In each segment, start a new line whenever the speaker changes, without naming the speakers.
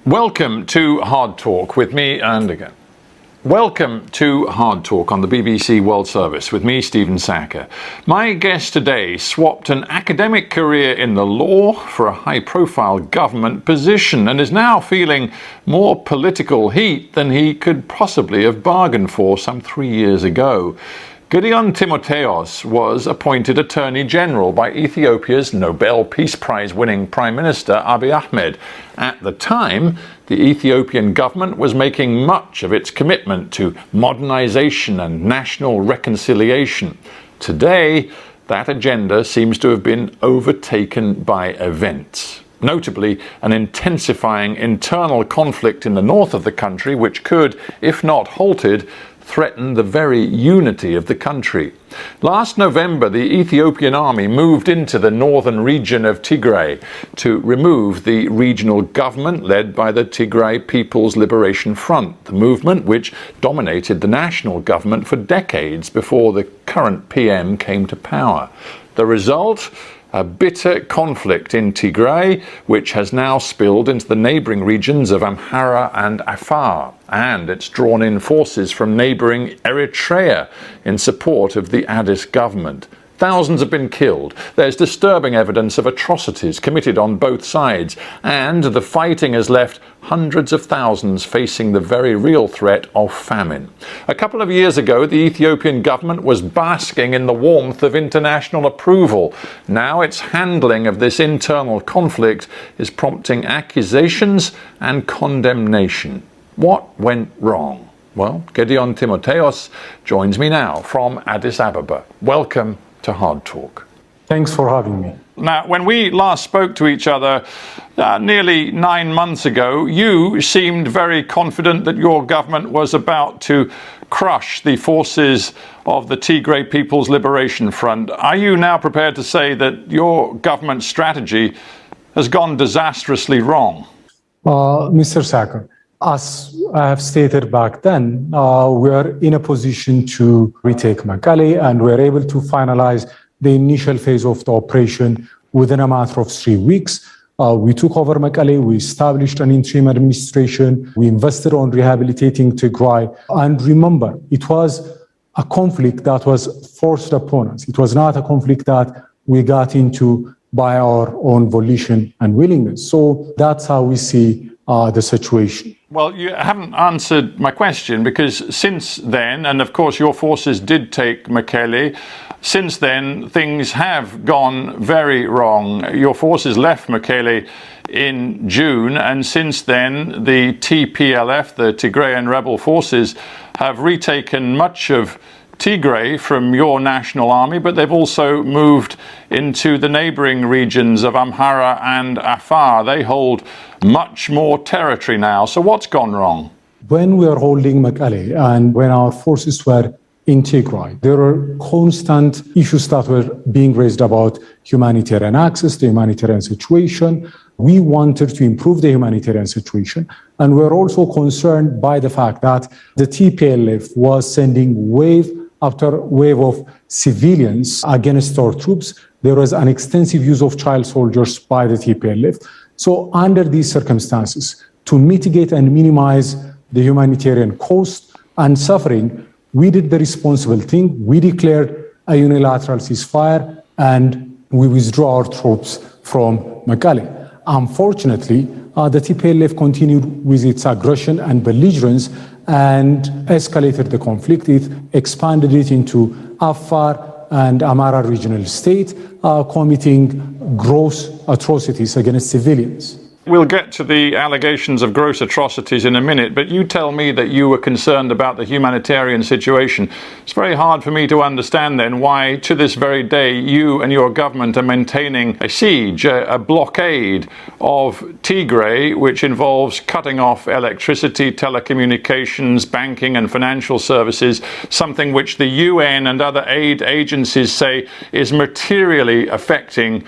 Welcome to Hard Talk with me, and again. Welcome to Hard Talk on the BBC World Service with me, Stephen Sakure. My guest today swapped an academic career in the law for a high-profile government position and is now feeling more political heat than he could possibly have bargained for some 3 years ago. Gedion Timotiwos was appointed Attorney General by Ethiopia's Nobel Peace Prize-winning Prime Minister Abiy Ahmed. At the time, the Ethiopian government was making much of its commitment to modernization and national reconciliation. Today, that agenda seems to have been overtaken by events. Notably, an intensifying internal conflict in the north of the country, which could, if not halted, threaten the very unity of the country. Last November, the Ethiopian army moved into the northern region of Tigray to remove the regional government led by the Tigray People's Liberation Front, the movement which dominated the national government for decades before the current PM came to power. The result? A bitter conflict in Tigray, which has now spilled into the neighbouring regions of Amhara and Afar, and it's drawn in forces from neighbouring Eritrea in support of the Addis government. Thousands have been killed. There's disturbing evidence of atrocities committed on both sides, and the fighting has left hundreds of thousands facing the very real threat of famine. A couple of years ago, the Ethiopian government was basking in the warmth of international approval. Now its handling of this internal conflict is prompting accusations and condemnation. What went wrong? Well, Gedion Timotiwos joins me now from Addis Ababa. Welcome to Hard Talk.
Thanks for having me.
Now, when we last spoke to each other nearly 9 months ago, you seemed very confident that your government was about to crush the forces of the Tigray People's Liberation Front. Are you now prepared to say that your government strategy has gone disastrously wrong?
Mr. Sakure, as I have stated back then, we are in a position to retake Mekelle, and we are able to finalize the initial phase of the operation within a matter of 3 weeks. We took over Mekelle, we established an interim administration, we invested on rehabilitating Tigray. And remember, it was a conflict that was forced upon us. It was not a conflict that we got into by our own volition and willingness. So that's how we see the situation.
Well, you haven't answered my question, because since then, and of course your forces did take Mekelle, since then things have gone very wrong. Your forces left Mekelle in June, and since then the TPLF, the Tigrayan rebel forces, have retaken much of Tigray from your national army, but they've also moved into the neighbouring regions of Amhara and Afar. They hold much more territory now. So what's gone wrong?
When we are holding Mekelle and when our forces were in Tigray, there were constant issues that were being raised about humanitarian access, the humanitarian situation. We wanted to improve the humanitarian situation, and we're also concerned by the fact that the TPLF was sending wave after wave of civilians against our troops. There was an extensive use of child soldiers by the TPLF. So under these circumstances, to mitigate and minimize the humanitarian cost and suffering, we did the responsible thing. We declared a unilateral ceasefire and we withdrew our troops from Mekelle. Unfortunately, the TPLF continued with its aggression and belligerence and escalated the conflict. It expanded it into Afar and Amhara regional state, committing gross atrocities against civilians.
We'll get to the allegations of gross atrocities in a minute, but you tell me that you were concerned about the humanitarian situation. It's very hard for me to understand then why, to this very day, you and your government are maintaining a siege, a blockade of Tigray, which involves cutting off electricity, telecommunications, banking and financial services, something which the UN and other aid agencies say is materially affecting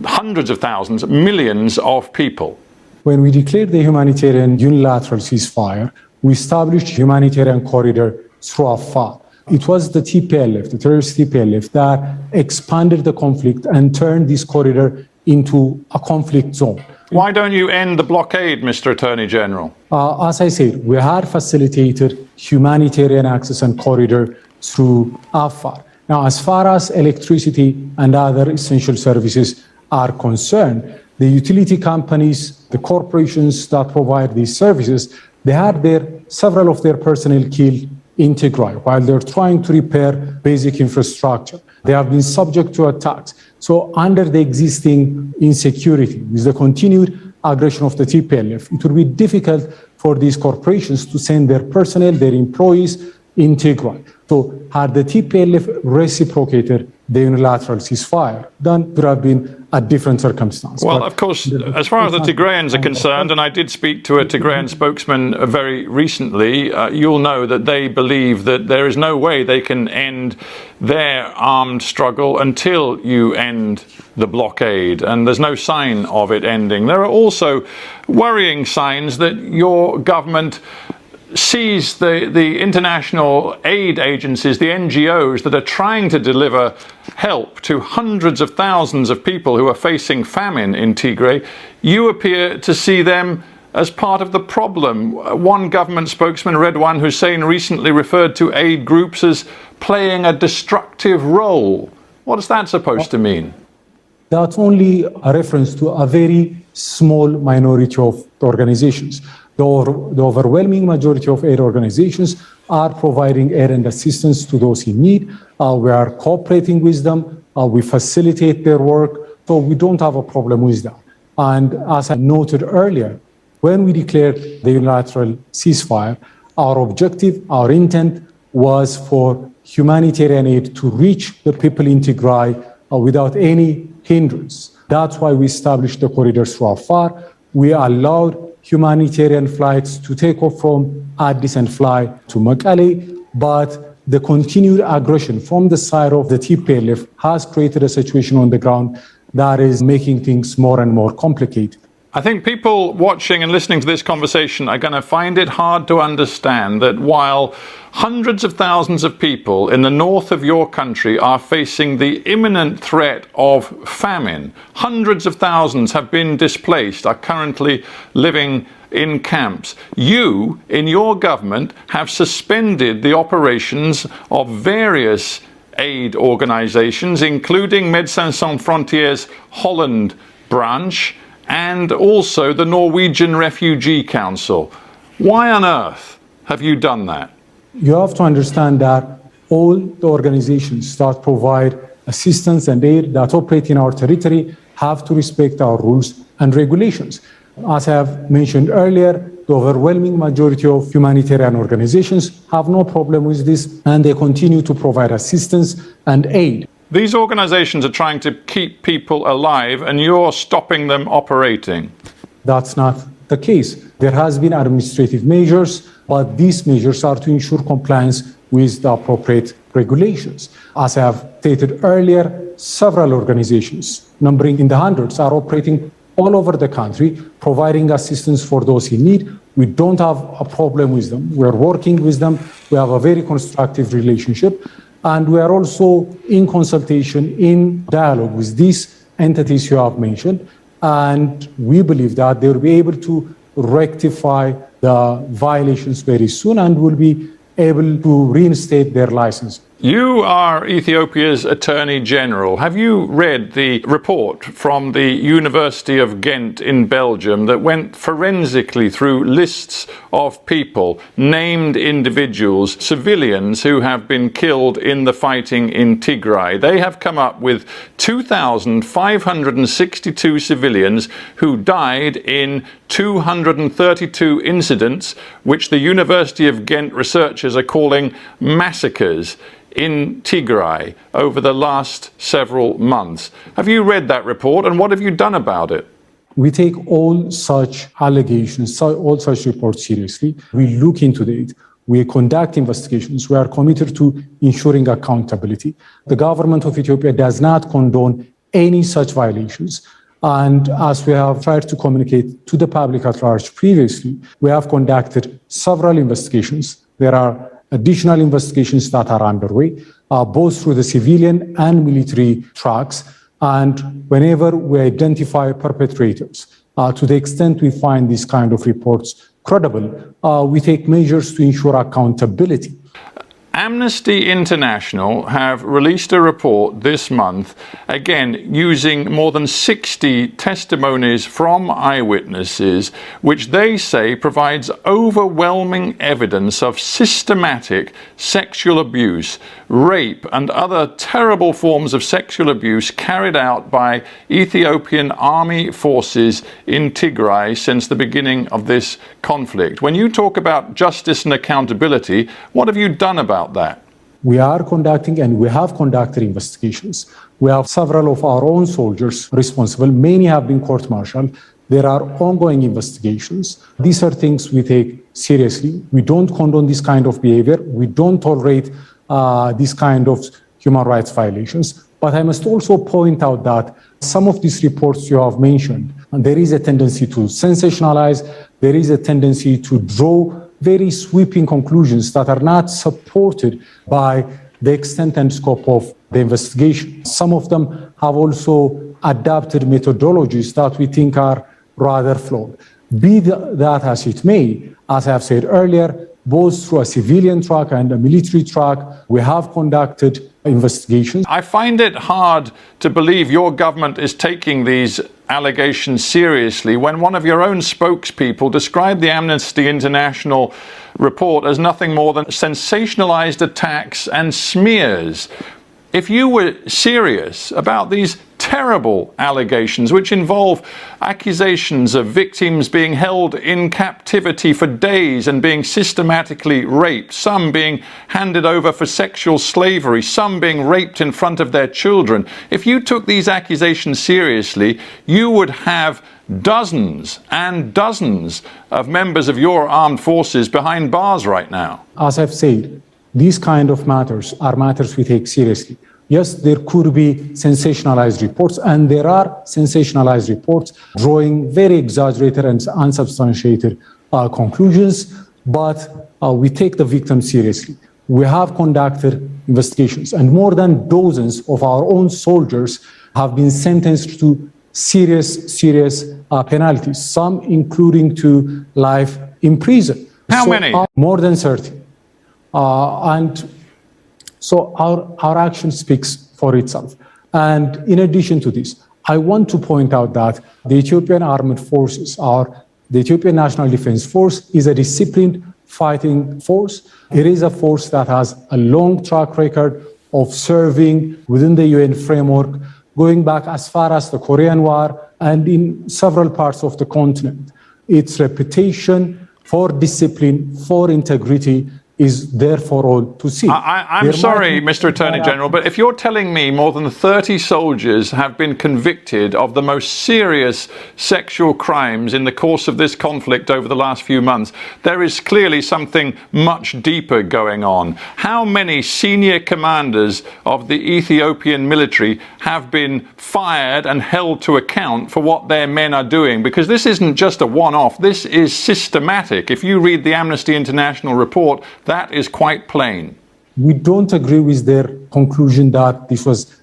hundreds of thousands, millions of people.
When we declared the humanitarian unilateral ceasefire, we established a humanitarian corridor through Afar. It was the TPLF, the terrorist TPLF, that expanded the conflict and turned this corridor into a conflict zone.
Why don't you end the blockade, Mr. Attorney General?
As I said, we had facilitated humanitarian access and corridor through Afar. Now, as far as electricity and other essential services are concerned, the utility companies, the corporations that provide these services, they had several of their personnel killed in Tigray while they're trying to repair basic infrastructure. They have been subject to attacks. So under the existing insecurity, with the continued aggression of the TPLF, it would be difficult for these corporations to send their personnel, their employees in Tigray. So had the TPLF reciprocated the unilateral ceasefire, then it would have been a different circumstance.
Well, of course, as far as the Tigrayans are concerned, and I did speak to a Tigrayan spokesman very recently, you'll know that they believe that there is no way they can end their armed struggle until you end the blockade, and there's no sign of it ending. There are also worrying signs that your government sees the international aid agencies, the NGOs that are trying to deliver help to hundreds of thousands of people who are facing famine in Tigray, you appear to see them as part of the problem. One government spokesman, Redwan Hussein, recently referred to aid groups as playing a destructive role. What is that supposed to mean?
That's only a reference to a very small minority of organizations. The overwhelming majority of aid organizations are providing aid and assistance to those in need. We are cooperating with them. We facilitate their work. So we don't have a problem with that. And as I noted earlier, when we declared the unilateral ceasefire, our objective, our intent was for humanitarian aid to reach the people in Tigray without any hindrance. That's why we established the corridors through Afar. We allowed humanitarian flights to take off from Addis and fly to Mekelle, but the continued aggression from the side of the TPLF has created a situation on the ground that is making things more and more complicated.
I think people watching and listening to this conversation are going to find it hard to understand that while hundreds of thousands of people in the north of your country are facing the imminent threat of famine, hundreds of thousands have been displaced, are currently living in camps. You, in your government, have suspended the operations of various aid organizations, including Médecins Sans Frontières Holland branch, and also the Norwegian Refugee Council. Why on earth have you done that?
You have to understand that all the organizations that provide assistance and aid that operate in our territory have to respect our rules and regulations. As I have mentioned earlier, the overwhelming majority of humanitarian organizations have no problem with this, and they continue to provide assistance and aid.
These organizations are trying to keep people alive and you're stopping them operating.
That's not the case. There has been administrative measures, but these measures are to ensure compliance with the appropriate regulations. As I have stated earlier, several organizations, numbering in the hundreds, are operating all over the country, providing assistance for those in need. We don't have a problem with them. We're working with them. We have a very constructive relationship. And we are also in consultation, in dialogue with these entities you have mentioned. And we believe that they will be able to rectify the violations very soon and will be able to reinstate their license.
You are Ethiopia's Attorney General. Have you read the report from the University of Ghent in Belgium that went forensically through lists of people, named individuals, civilians who have been killed in the fighting in Tigray? They have come up with 2,562 civilians who died in 232 incidents, which the University of Ghent researchers are calling massacres in Tigray over the last several months. Have you read that report and what have you done about it?
We take all such allegations, all such reports seriously. We look into it. We conduct investigations. We are committed to ensuring accountability. The government of Ethiopia does not condone any such violations. And as we have tried to communicate to the public at large previously, we have conducted several investigations. There are additional investigations that are underway, both through the civilian and military tracks. And whenever we identify perpetrators, to the extent we find these kind of reports credible, we take measures to ensure accountability.
Amnesty International have released a report this month, again using more than 60 testimonies from eyewitnesses, which they say provides overwhelming evidence of systematic sexual abuse, rape, and other terrible forms of sexual abuse carried out by Ethiopian army forces in Tigray since the beginning of this conflict. When you talk about justice and accountability, what have you done about that?
We are conducting and we have conducted investigations. We have several of our own soldiers responsible. Many have been court-martialed. There are ongoing investigations. These are things we take seriously. We don't condone this kind of behavior. We don't tolerate this kind of human rights violations. But I must also point out that some of these reports you have mentioned, there is a tendency to sensationalize. There is a tendency to draw very sweeping conclusions that are not supported by the extent and scope of the investigation. Some of them have also adapted methodologies that we think are rather flawed. Be that as it may, as I have said earlier, both through a civilian track and a military track, we have conducted investigations.
I find it hard to believe your government is taking these allegations seriously when one of your own spokespeople described the Amnesty International report as nothing more than sensationalized attacks and smears. If you were serious about these terrible allegations, which involve accusations of victims being held in captivity for days and being systematically raped, some being handed over for sexual slavery, some being raped in front of their children, if you took these accusations seriously, you would have dozens and dozens of members of your armed forces behind bars right now.
As I've said, these kind of matters are matters we take seriously. Yes, there could be sensationalized reports, and there are sensationalized reports drawing very exaggerated and unsubstantiated conclusions, but we take the victims seriously. We have conducted investigations, and more than dozens of our own soldiers have been sentenced to serious penalties, some including to life in prison.
How many?
More than 30. And so our action speaks for itself. And in addition to this, I want to point out that the Ethiopian Armed Forces, or the Ethiopian National Defense Force, is a disciplined fighting force. It is a force that has a long track record of serving within the UN framework, going back as far as the Korean War and in several parts of the continent. Its reputation for discipline, for integrity, is there for all to see.
I'm sorry, Mr. Attorney General, but if you're telling me more than 30 soldiers have been convicted of the most serious sexual crimes in the course of this conflict over the last few months, there is clearly something much deeper going on. How many senior commanders of the Ethiopian military have been fired and held to account for what their men are doing? Because this isn't just a one-off, this is systematic. If you read the Amnesty International report, that is quite plain.
We don't agree with their conclusion that this was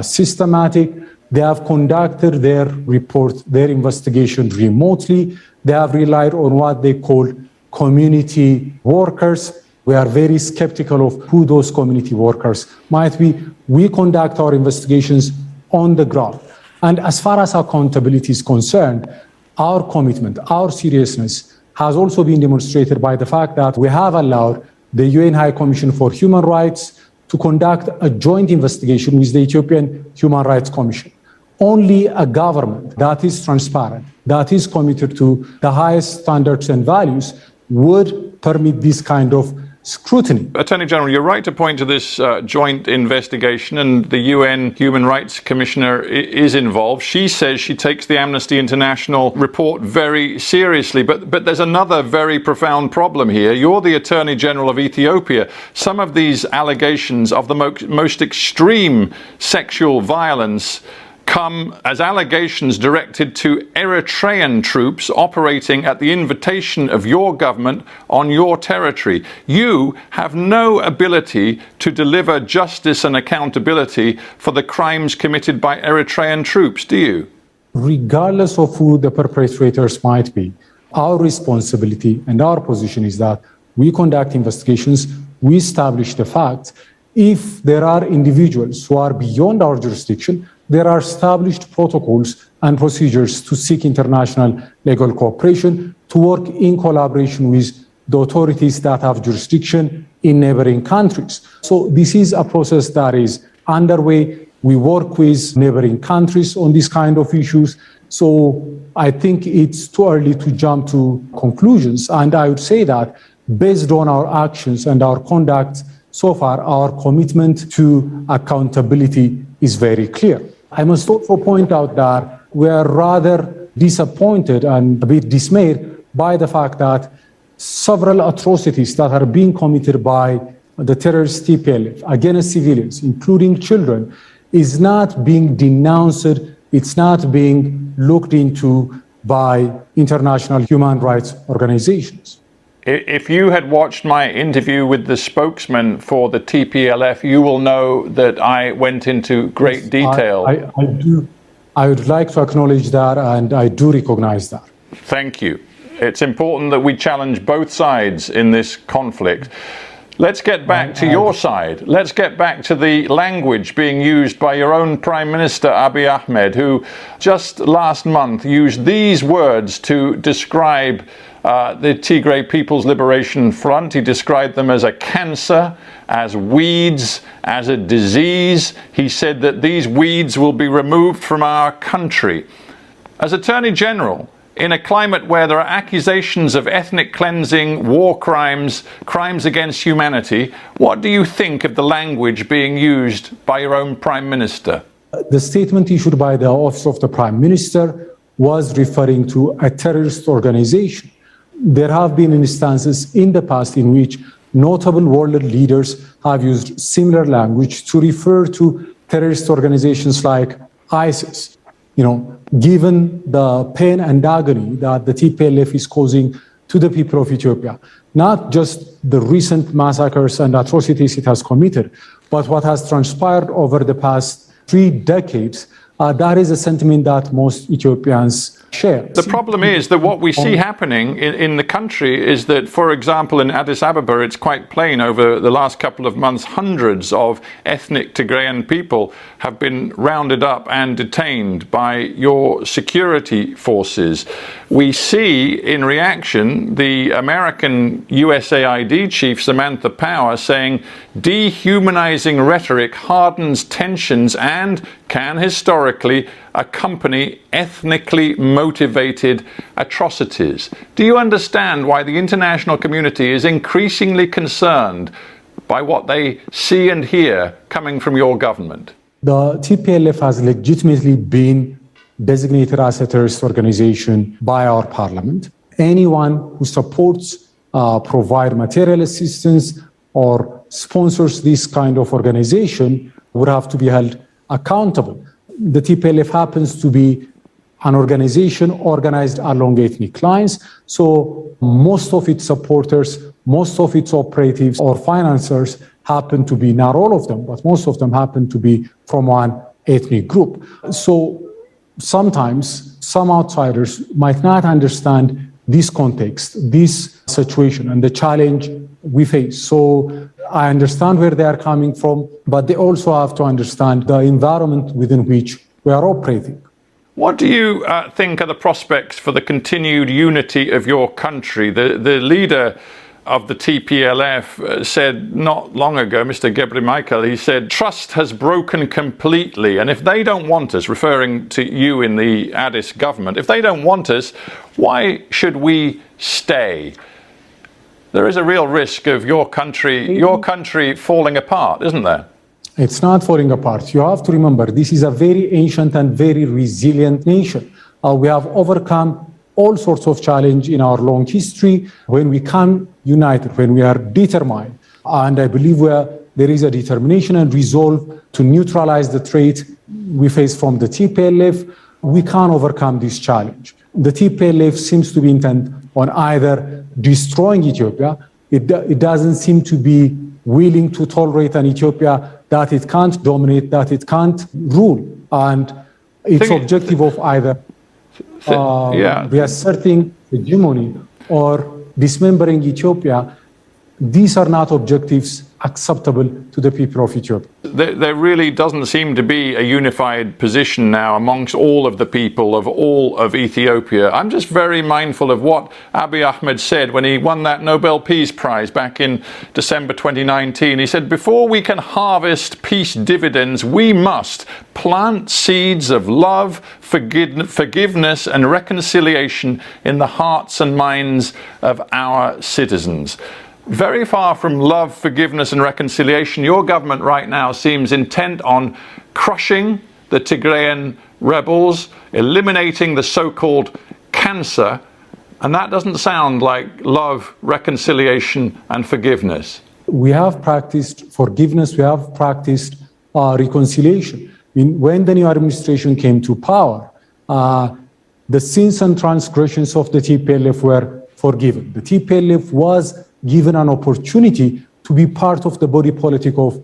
systematic. They have conducted their report, their investigation remotely. They have relied on what they call community workers. We are very skeptical of who those community workers might be. We conduct our investigations on the ground. And as far as accountability is concerned, our commitment, our seriousness has also been demonstrated by the fact that we have allowed the UN High Commission for Human Rights to conduct a joint investigation with the Ethiopian Human Rights Commission. Only a government that is transparent, that is committed to the highest standards and values, would permit this kind of scrutiny.
Attorney General, you're right to point to this joint investigation, and the UN Human Rights Commissioner is involved. She says she takes the Amnesty International report very seriously, but there's another very profound problem here. You're the Attorney General of Ethiopia. Some of these allegations of the most extreme sexual violence come as allegations directed to Eritrean troops operating at the invitation of your government on your territory. You have no ability to deliver justice and accountability for the crimes committed by Eritrean troops, do you?
Regardless of who the perpetrators might be, our responsibility and our position is that we conduct investigations, we establish the facts. If there are individuals who are beyond our jurisdiction, there are established protocols and procedures to seek international legal cooperation, to work in collaboration with the authorities that have jurisdiction in neighboring countries. So this is a process that is underway. We work with neighboring countries on these kind of issues. So I think it's too early to jump to conclusions. And I would say that based on our actions and our conduct so far, our commitment to accountability is very clear. I must also point out that we are rather disappointed and a bit dismayed by the fact that several atrocities that are being committed by the terrorist TPLF against civilians, including children, is not being denounced, it's not being looked into by international human rights organizations.
If you had watched my interview with the spokesman for the TPLF, you will know that I went into great detail.
I would like to acknowledge that, and I do recognize that.
Thank you. It's important that we challenge both sides in this conflict. Let's get back to your side. Let's get back to the language being used by your own Prime Minister, Abiy Ahmed, who just last month used these words to describe the Tigray People's Liberation Front. He described them as a cancer, as weeds, as a disease. He said that these weeds will be removed from our country. As Attorney General, in a climate where there are accusations of ethnic cleansing, war crimes, crimes against humanity, what do you think of the language being used by your own Prime Minister?
The statement issued by the Office of the Prime Minister was referring to a terrorist organization. There have been instances in the past in which notable world leaders have used similar language to refer to terrorist organizations like ISIS. Given the pain and agony that the TPLF is causing to the people of Ethiopia, not just the recent massacres and atrocities it has committed, but what has transpired over the past 3 decades, that is a sentiment that most Ethiopians share.
The problem is that what we see happening in the country is that, for example, in Addis Ababa, it's quite plain over the last couple of months, hundreds of ethnic Tigrayan people have been rounded up and detained by your security forces. We see, in reaction, the American USAID chief, Samantha Power, saying dehumanizing rhetoric hardens tensions and can historically accompany ethnically motivated atrocities. Do you understand why the international community is increasingly concerned by what they see and hear coming from your government?
The TPLF has legitimately been designated as a terrorist organization by our parliament. Anyone who supports, provide material assistance or sponsors this kind of organization would have to be held accountable. The TPLF happens to be an organization organized along ethnic lines, so most of its supporters, most of its operatives or financiers happen to be, not all of them, but most of them happen to be from one ethnic group. So sometimes some outsiders might not understand this context, this situation, and the challenge we face. So I understand where they are coming from, but they also have to understand the environment within which we are operating.
What do you think are the prospects for the continued unity of your country? The leader of the TPLF said not long ago, Mr. Gebremikael, he said, trust has broken completely. And if they don't want us, referring to you in the Addis government, if they don't want us, why should we stay? There is a real risk of your country falling apart, isn't there?
It's not falling apart. You have to remember, this is a very ancient and very resilient nation. We have overcome all sorts of challenge in our long history when we come united, when we are determined. And I believe we are there is a determination and resolve to neutralize the threat we face from the TPLF, we can overcome this challenge. The TPLF seems to be intent on either destroying Ethiopia. It doesn't seem to be willing to tolerate an Ethiopia that it can't dominate, that it can't rule. And its objective of either reasserting hegemony or dismembering Ethiopia, these are not objectives acceptable to the people of Ethiopia.
There really doesn't seem to be a unified position now amongst all of the people of all of Ethiopia. I'm just very mindful of what Abiy Ahmed said when he won that Nobel Peace Prize back in December 2019. He said, before we can harvest peace dividends, we must plant seeds of love, forgiveness and reconciliation in the hearts and minds of our citizens. Very far from love, forgiveness and reconciliation, your government right now seems intent on crushing the Tigrayan rebels, eliminating the so-called cancer, and that doesn't sound like love, reconciliation and forgiveness.
We have practiced forgiveness, we have practiced reconciliation. When the new administration came to power, the sins and transgressions of the TPLF were forgiven. The TPLF was given an opportunity to be part of the body politic of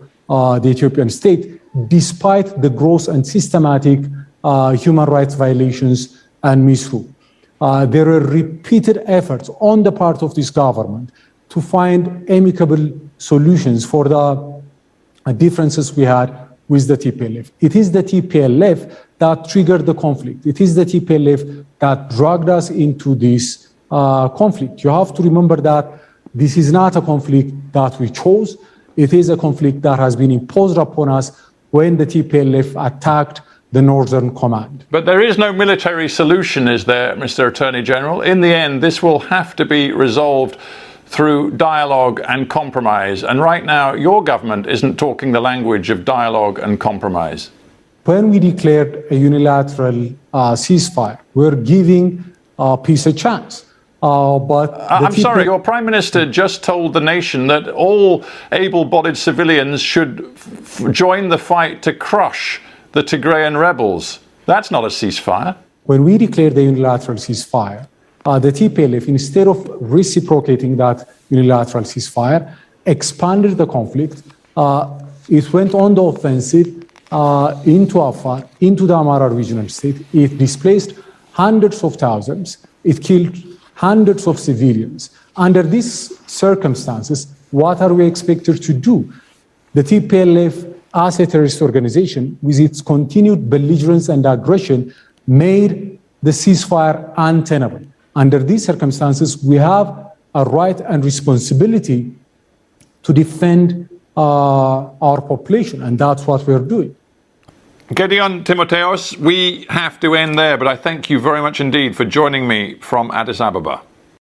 the Ethiopian state, despite the gross and systematic human rights violations and misrule. There were repeated efforts on the part of this government to find amicable solutions for the differences we had with the TPLF. It is the TPLF that triggered the conflict. It is the TPLF that dragged us into this conflict. You have to remember that this is not a conflict that we chose. It is a conflict that has been imposed upon us when the TPLF attacked the Northern Command.
But there is no military solution, is there, Mr. Attorney General? In the end, this will have to be resolved through dialogue and compromise. And right now, your government isn't talking the language of dialogue and compromise.
When we declared a unilateral ceasefire, we're giving peace a chance.
I'm sorry, your Prime Minister just told the nation that all able-bodied civilians should join the fight to crush the Tigrayan rebels. That's not a ceasefire.
When we declared the unilateral ceasefire, the TPLF, instead of reciprocating that unilateral ceasefire, expanded the conflict. It went on the offensive into Afar, into the Amara regional state. It displaced hundreds of thousands. It killed hundreds of civilians. Under these circumstances, what are we expected to do? The TPLF, as a terrorist organization, with its continued belligerence and aggression, made the ceasefire untenable. Under these circumstances, we have a right and responsibility to defend our population, and that's what we're doing.
Gedion, Timotiwos, we have to end there, but I thank you very much indeed for joining me from Addis Ababa.